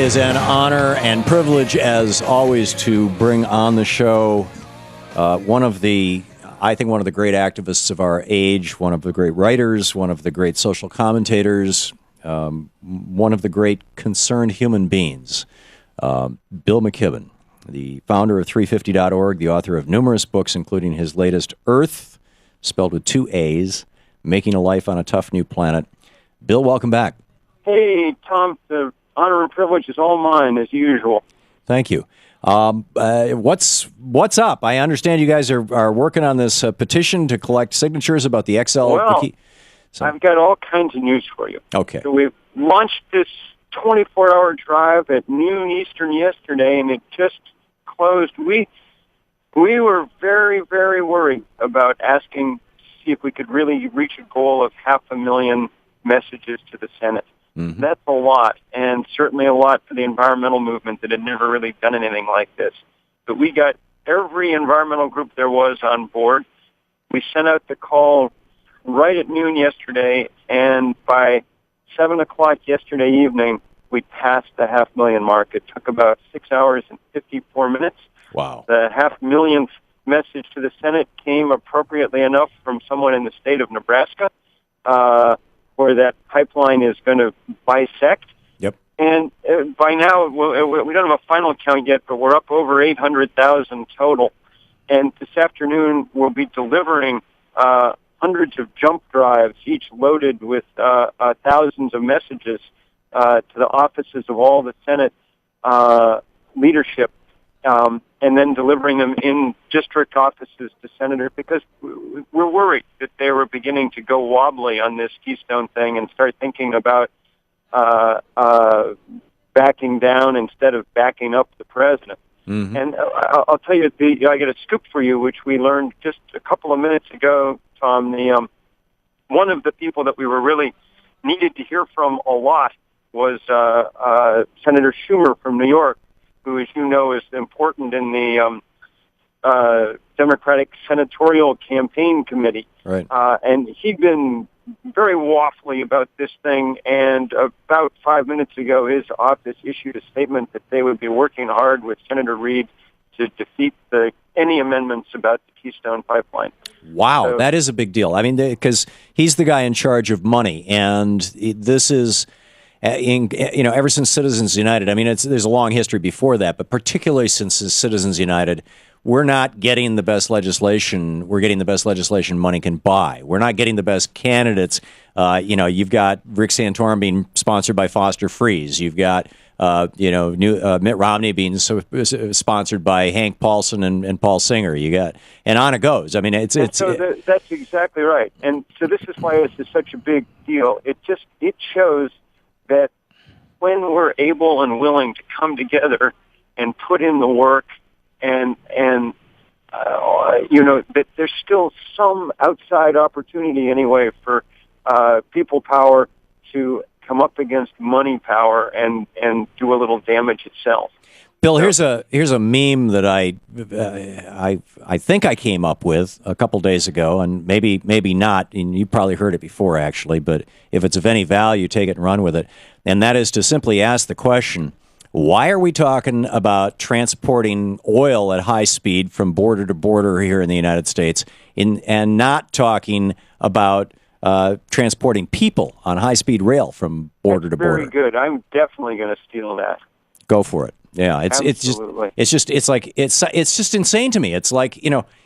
is an honor and privilege, as always, to bring on the show one of the great activists of our age, one of the great writers, one of the great social commentators, one of the great concerned human beings, Bill McKibben, the founder of 350.org, the author of numerous books, including his latest Earth, spelled with 2 A's, Making a Life on a Tough New Planet. Bill, welcome back. Hey, Tom, the honor and privilege is all mine, as usual. Thank you. What's up? I understand you guys are working on this petition to collect signatures about the XL. Well, I've got all kinds of news for you. Okay. So we launched this 24-hour drive at noon Eastern yesterday, and it just closed. We were very, very worried about asking to see if we could really reach a goal of 500,000 messages to the Senate. Mm-hmm. That's a lot, and certainly a lot for the environmental movement that had never really done anything like this. But we got every environmental group there was on board. We sent out the call right at noon yesterday, and by 7 o'clock yesterday evening, we passed the 500,000 mark. It took about 6 hours and 54 minutes. Wow. The 500,000th message to the Senate came appropriately enough from someone in the state of Nebraska, where that pipeline is going to bisect. Yep. And by now, we don't have a final count yet, but we're up over 800,000 total. And this afternoon, we'll be delivering hundreds of jump drives, each loaded with thousands of messages to the offices of all the Senate leadership, and then delivering them in district offices to senators, because we're worried that they were beginning to go wobbly on this Keystone thing and start thinking about backing down instead of backing up the president. Mm-hmm. And I'll tell you, I got a scoop for you, which we learned just a couple of minutes ago, Tom. One of the people that we were really needed to hear from a lot was Senator Schumer from New York, who, as you know, is important in the Democratic Senatorial Campaign Committee. Right. And he'd been very waffly about this thing, and about 5 minutes ago, his office issued a statement that they would be working hard with Senator Reid to defeat any amendments about the Keystone Pipeline. Wow, so, that is a big deal. I mean, because he's the guy in charge of money, and this is... ever since Citizens United, I mean, there's a long history before that, but particularly since Citizens United, we're not getting the best legislation. We're getting the best legislation money can buy. We're not getting the best candidates. You've got Rick Santorum being sponsored by Foster Freeze. You've got, Mitt Romney being sponsored by Hank Paulson and Paul Singer. You got, and on it goes. I mean, that's exactly right. And so this is why this is such a big deal. It shows that when we're able and willing to come together and put in the work, and that there's still some outside opportunity anyway for people power to come up against money power and do a little damage itself. Bill, here's a meme that I think I came up with a couple days ago, and maybe not, and you probably heard it before actually, but if it's of any value, take it and run with it. And that is to simply ask the question, why are we talking about transporting oil at high speed from border to border here in the United States and not talking about transporting people on high-speed rail from border to border? Very good. I'm definitely going to steal that. Go for it. Yeah, it's just insane to me. It's like,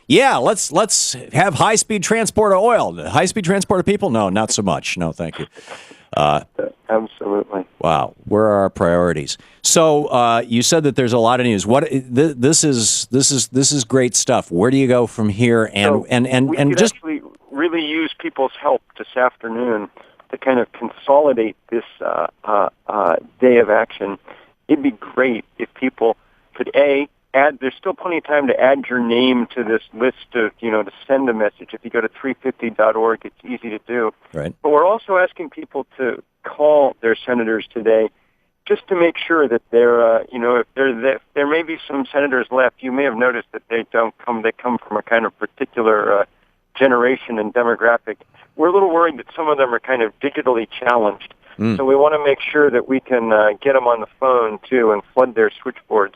let's have high-speed transport of oil, high-speed transport of people. No, not so much. No, thank you. Absolutely. Wow, where are our priorities? So you said that there's a lot of news. This is great stuff. Where do you go from here? We could actually really use people's help this afternoon to kind of consolidate this day of action. It'd be great if people could add. There's still plenty of time to add your name to this list of, to send a message. If you go to 350.org, it's easy to do. Right. But we're also asking people to call their senators today, just to make sure that they're, if there may be some senators left. You may have noticed that they come from a kind of particular generation and demographic. We're a little worried that some of them are kind of digitally challenged. So we want to make sure that we can get them on the phone, too, and flood their switchboards.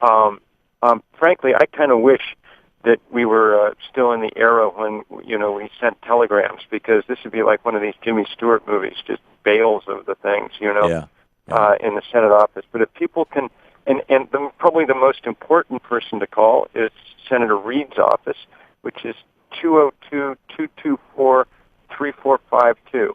Frankly, I kind of wish that we were still in the era when, we sent telegrams, because this would be like one of these Jimmy Stewart movies, just bales of the things, in the Senate office. But if people can, probably the most important person to call is Senator Reid's office, which is 202-224-3452.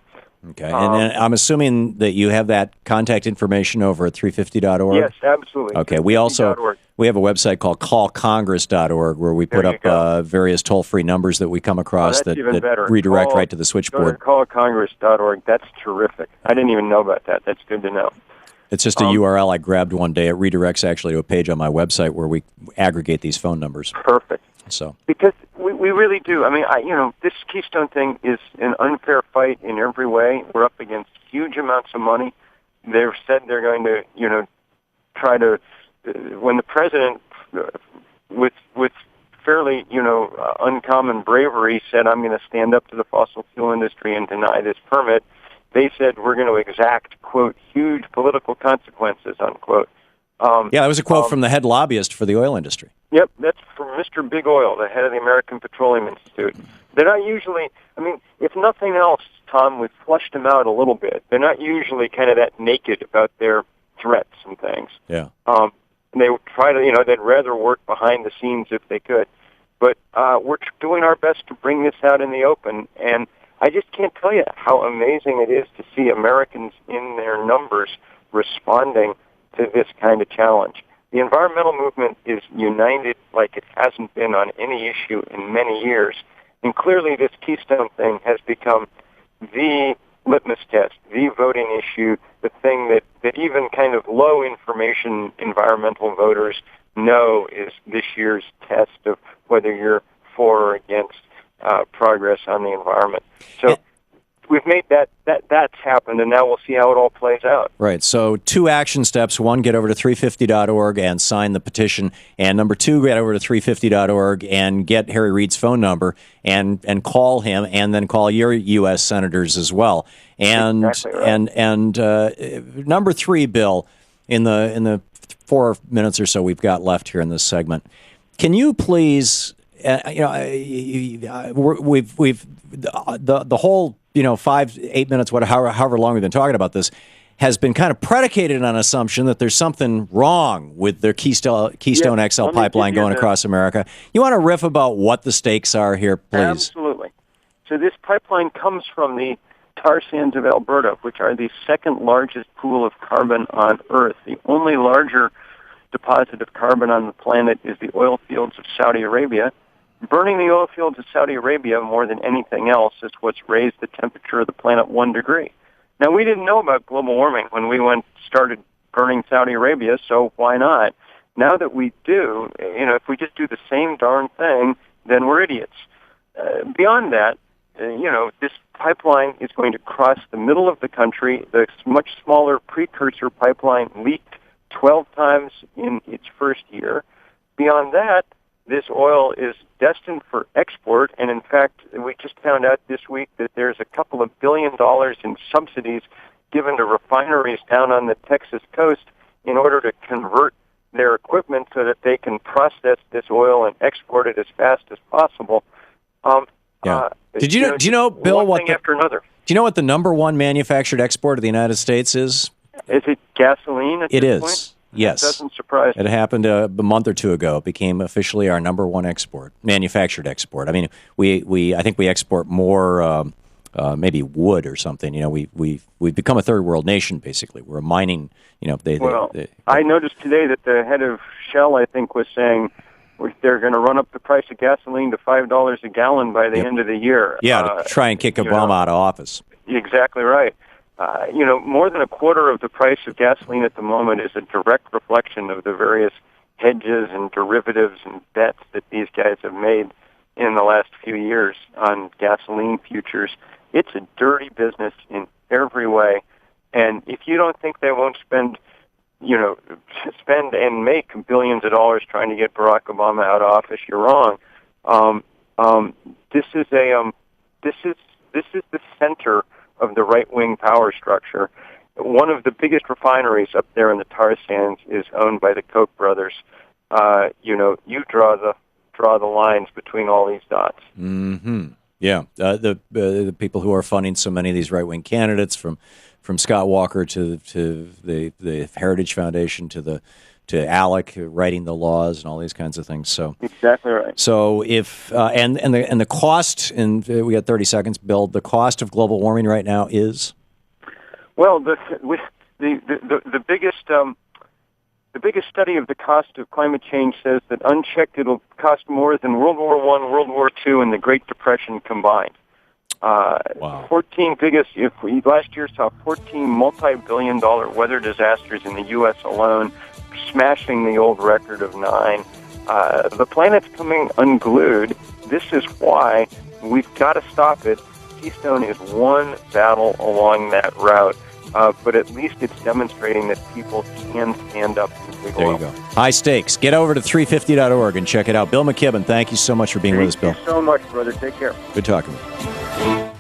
Okay, and I'm assuming that you have that contact information over at 350.org? Yes, absolutely. Okay, we have a website called callcongress.org where we put up various toll-free numbers that we come across that redirect right to the switchboard. Go to callcongress.org. That's terrific. I didn't even know about that. That's good to know. It's just a URL I grabbed one day. It redirects actually to a page on my website where we aggregate these phone numbers. Perfect. So because we really do. I mean, this Keystone thing is an unfair fight in every way. We're up against huge amounts of money. They've said they're going to, try to. When the president, with fairly, uncommon bravery, said, "I'm going to stand up to the fossil fuel industry and deny this permit," they said we're going to exact, quote, huge political consequences, unquote. That was a quote from the head lobbyist for the oil industry. Yep, that's from Mr. Big Oil, the head of the American Petroleum Institute. They're not usually, if nothing else, Tom, we've flushed them out a little bit. They're not usually kind of that naked about their threats and things. Yeah. They try to, they'd rather work behind the scenes if they could. But we're doing our best to bring this out in the open, and I just can't tell you how amazing it is to see Americans in their numbers responding to this kind of challenge. The environmental movement is united like it hasn't been on any issue in many years. And clearly this Keystone thing has become the litmus test, the voting issue, the thing that even kind of low information environmental voters know is this year's test of whether you're for or against progress on the environment. So we've made that's happened, and now we'll see how it all plays out. Right. So 2 action steps. 1, get over to 350.org and sign the petition. And number 2, get over to 350.org and get Harry Reid's phone number and call him, and then call your U.S. senators as well. And exactly right. and number 3, Bill, in the 4 minutes or so we've got left here in this segment, can you please, we've the whole 5-8 minutes, however long we've been talking about this, has been kind of predicated on assumption that there's something wrong with their Keystone XL pipeline going across America. You want to riff about what the stakes are here, please? Absolutely. So this pipeline comes from the tar sands of Alberta, which are the second largest pool of carbon on Earth. The only larger deposit of carbon on the planet is the oil fields of Saudi Arabia. Burning the oil fields of Saudi Arabia more than anything else is what's raised the temperature of the planet 1 degree. Now, we didn't know about global warming when we started burning Saudi Arabia, so why not? Now that we do, if we just do the same darn thing, then we're idiots. Beyond that, this pipeline is going to cross the middle of the country. The much smaller precursor pipeline leaked 12 times in its first year. Beyond that, this oil is destined for export, and in fact, we just found out this week that there's a couple of $1 billion in subsidies given to refineries down on the Texas coast in order to convert their equipment so that they can process this oil and export it as fast as possible. Do you know, Bill, one thing after another. Do you know what the number 1 manufactured export of the United States is? Is it gasoline at this point? Yes. That doesn't surprise me. It happened a month or 2 ago. It became officially our number 1 export, manufactured export. I mean, I think we export more, maybe wood or something. We've become a third world nation, basically. We're a mining, I noticed today that the head of Shell, I think, was saying they're going to run up the price of gasoline to $5 a gallon by the end of the year. Yeah, to try and kick Obama out of office. Exactly right. More than a quarter of the price of gasoline at the moment is a direct reflection of the various hedges and derivatives and bets that these guys have made in the last few years on gasoline futures. It's a dirty business in every way. And if you don't think they won't spend and make billions of dollars trying to get Barack Obama out of office, you're wrong. This is the center of the right-wing power structure. One of the biggest refineries up there in the tar sands is owned by the Koch brothers. You draw the lines between all these dots. Mm-hmm. Yeah, the people who are funding so many of these right-wing candidates, from Scott Walker to the Heritage Foundation to ALEC writing the laws and all these kinds of things. So exactly right. So if and the cost, and we got 30 seconds, Bill. The cost of global warming right now is, well, the biggest study of the cost of climate change says that unchecked it'll cost more than World War I, World War II, and the Great Depression combined. Wow. 14 biggest. If we last year saw 14 multi-billion-dollar weather disasters in the U.S. alone, smashing the old record of 9. The planet's coming unglued. This is why we've got to stop it. Keystone is one battle along that route, but at least it's demonstrating that people can stand up to the big oil. There you go. High stakes. Get over to 350.org and check it out. Bill McKibben, thank you so much for being with us, Bill. Thank you so much, brother. Take care. Good talking with you.